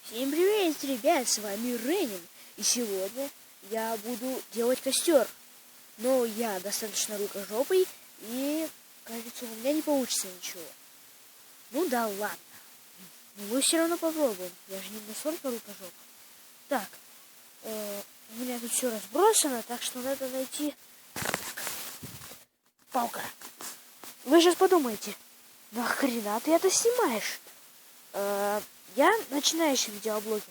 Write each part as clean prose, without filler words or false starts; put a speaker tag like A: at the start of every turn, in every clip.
A: Всем привет, ребят, с вами Ренин. И сегодня я буду делать костер. Но я достаточно рукожопый, и, кажется, у меня не получится ничего. Ну да ладно. Но мы все равно попробуем. Я же не настолько рукожоп. Так, у меня тут все разбросано, так что надо найти... Так, палка. Вы сейчас подумаете, нахрена ты это снимаешь? Я начинающий видеоблогер.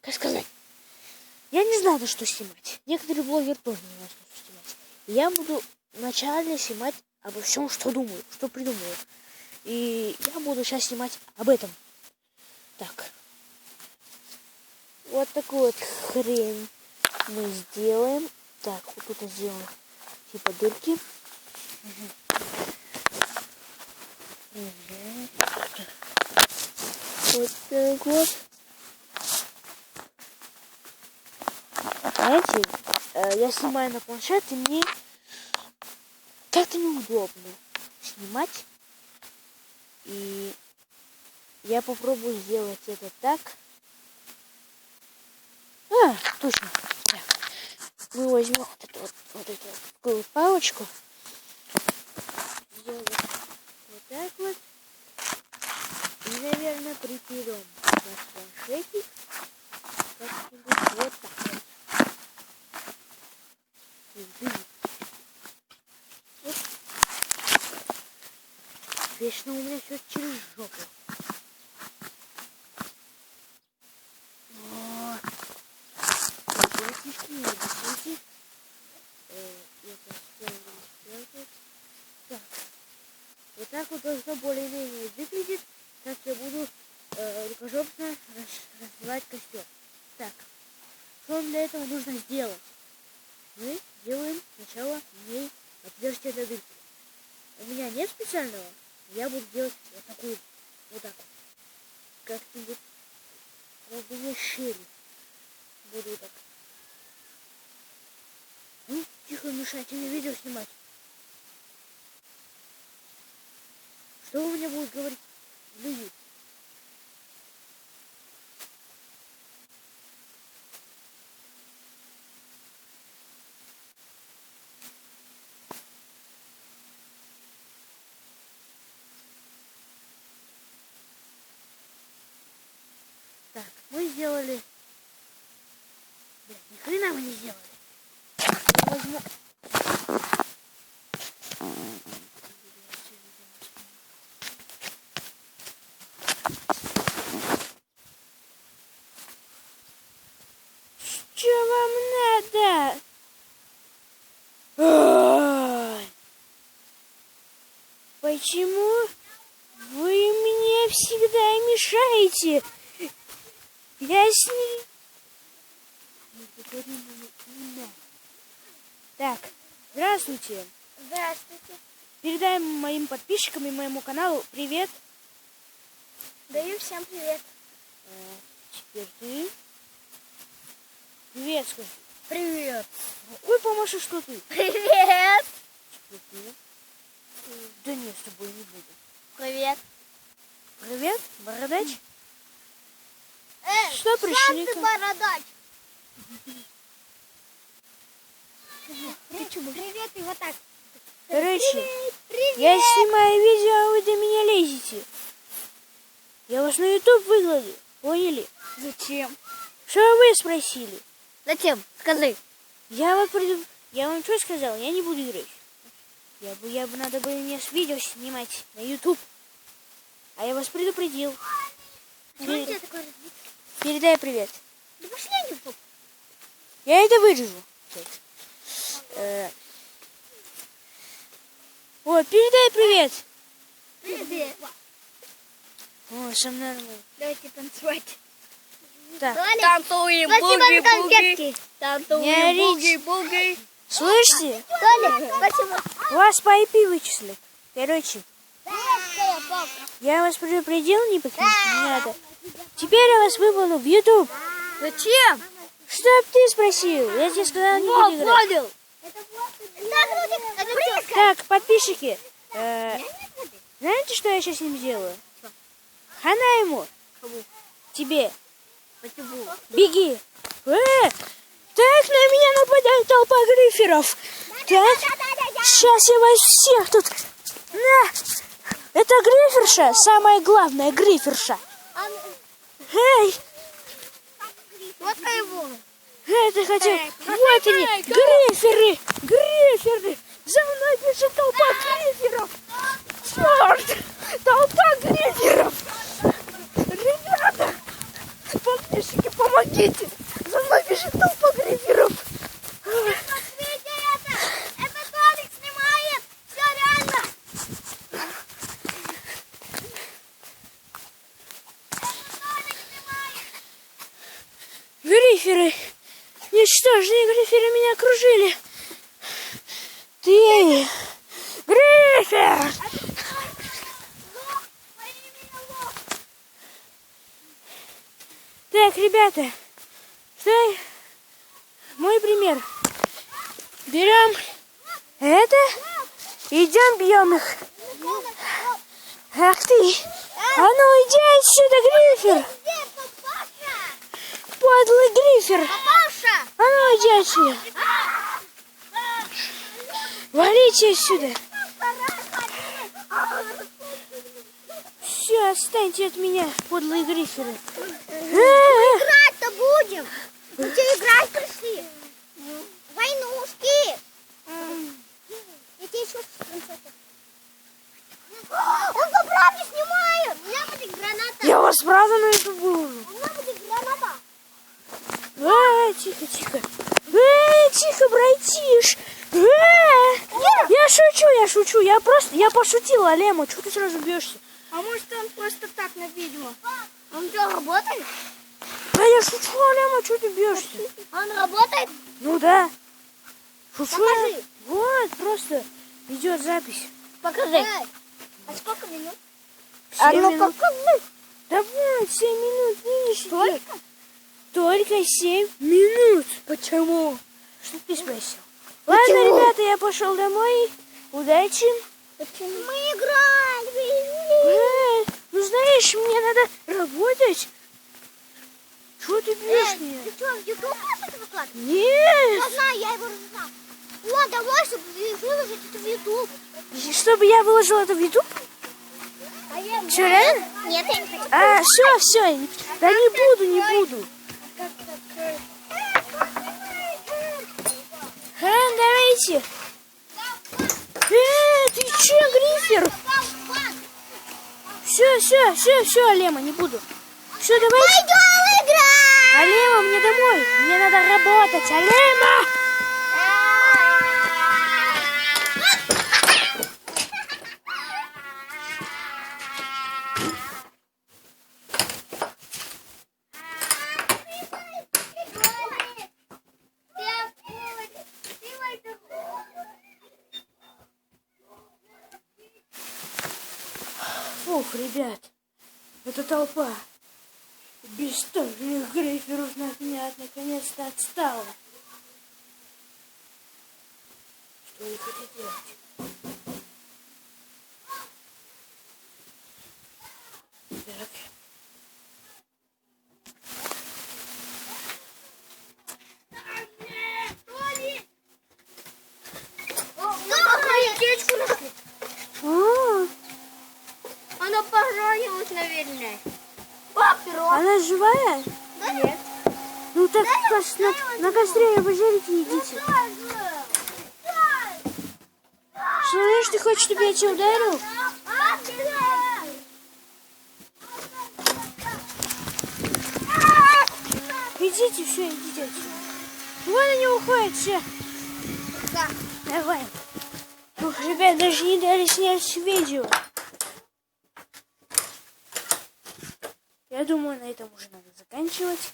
A: Как сказать, я не знаю, что снимать. Некоторые блогеры тоже не знают, что снимать. И я буду вначале снимать обо всем, что думаю, что придумаю. И я буду сейчас снимать об этом. Так. Вот такую вот хрень мы сделаем. Так, вот тут сделаем типа дырки. Вот так вот. Знаете, я снимаю на планшет, и мне как-то неудобно снимать. И я попробую сделать это так. Точно. Так. Мы возьмем вот эту такую палочку. Сделаем вот так вот. И, наверное, приперем наш планшетик как-нибудь вот так вот. Вот. Вечно у меня все через жопу. Вот так вот должно более-менее выглядеть, как я буду рукожопно развивать костер. Так, что для этого нужно сделать? Мы делаем сначала в ней отверстие для дырки. У меня нет специального, я буду делать вот такую, вот так вот. Как-нибудь в глубине щели. Буду так. Ну, тихо, мешайте мне видео снимать. Что вы мне будете говорить люди? Так, мы сделали... Блин, ни хрена мы не сделали. Я возьму... Что вам надо? Почему вы мне всегда мешаете? Я с ней... Так, здравствуйте.
B: Здравствуйте.
A: Передаем моим подписчикам и моему каналу привет.
B: Даю всем привет.
A: Теперь ты. Привет, скажи.
B: Привет.
A: Ой, помаши, что ты.
B: Привет.
A: Теперь ты. Да нет, с тобой не буду.
B: Привет.
A: Привет, бородач. Что пришли?
B: Сам ты бородач. Привет и вот так.
A: Короче,
B: Привет.
A: я снимаю видео, а вы до меня лезете. Я вас на YouTube выкладу. Поняли?
B: Зачем?
A: Что вы спросили?
B: Зачем? Скажи.
A: Я вам что сказал? Я не буду играть. Надо было мне с видео снимать на YouTube. А я вас предупредил. Передай привет.
B: Да пошли они в жопу.
A: Я это вырежу. Вот, передай привет.
B: Привет.
A: О, со мной нормально.
B: Давайте танцевать.
A: Так,
B: Танцуем буги-буги.
A: не
B: Танцуем
A: орите.
B: буги-буги.
A: Слышите?
B: Толя, спасибо.
A: Вас по IP вычислят. Короче, я вас предупредил, не надо. Теперь я вас выполню в YouTube.
B: Зачем?
A: Чтоб ты спросил? Я тебе сказал, не буду играть. Так, подписчики, Знаете, что я сейчас с ним сделаю? Хана ему.
B: Кому?
A: Тебе.
B: Почему?
A: Беги. Так, на меня нападает толпа гриферов. Так, сейчас я вас всех тут... На! Это гриферша, самая главная гриферша. Эй!
B: Вот его.
A: Это хотел... Вот они, гриферы! Гриферы! За мной бежит толпа гриферов! Черт! Толпа гриферов! Ребята! Подписчики, помогите! За мной бежит толпа гриферов!
B: Смотрите это! Это Толик снимает! Все реально!
A: Гриферы! Ничтожные гриферы меня окружили! Ты! Грифер! Так, ребята, что мой пример. Берем это, идем бьем их. Ах ты! А ну иди отсюда, грифер! Подлый грифер!
B: Папаша!
A: А ну иди отсюда! Валите отсюда! Все, отстаньте от меня, подлые гриферы!
B: Играть-то будем! Где играть пришли? Войнушки! Я тебе еще он по правде снимает! У меня будет граната!
A: Я вас правда на это выложу!
B: У меня будет граната!
A: Тихо, тихо! Тихо, братиш! Я шучу! Я пошутила, Лема, что ты сразу бьешься?
B: А может он просто так на видео? Он что, работает?
A: Да я шучу, Лема, что ты бьешься?
B: Он работает?
A: Ну да. Шучу.
B: Покажи.
A: Вот, просто идет запись.
B: Покажи. А сколько минут?
A: 7 минут.
B: покажи.
A: Да вот, 7 минут, видишь?
B: Только?
A: идет. Только 7 минут. Почему? Что ты спросил? Ладно, ребята, я пошел домой. Удачи.
B: Почему? Мы играли.
A: Ну знаешь, мне надо работать. Чего ты бьешь меня?
B: Ты что, в YouTube хочешь выкладывать?
A: Нет.
B: Я знаю, я его знаю. О, давай, чтобы выложить это в YouTube.
A: Чтобы я выложил это в YouTube? Что, реально?
B: Нет, я не хочу.
A: Все. Да не буду. Давайте. Ты че, грифер? Все, Лема, не буду. Все, давай.
B: Пойдем играть!
A: Алема, мне домой. Мне надо работать. Алема! Фух, ребят, эта толпа бесстыжих гриферов от меня наконец-то отстала. Что они хотят делать? Так.
B: Она поранилась, наверное.
A: Она живая?
B: Нет.
A: Ну так на костре ее пожарите и идите. Слышь, ты хочешь, чтобы я тебя ударил? Идите, все, идите отсюда. Вон они уходят, все.
B: Да.
A: Давай. Ух, ребят, даже не дали снять видео. Я думаю, на этом уже надо заканчивать.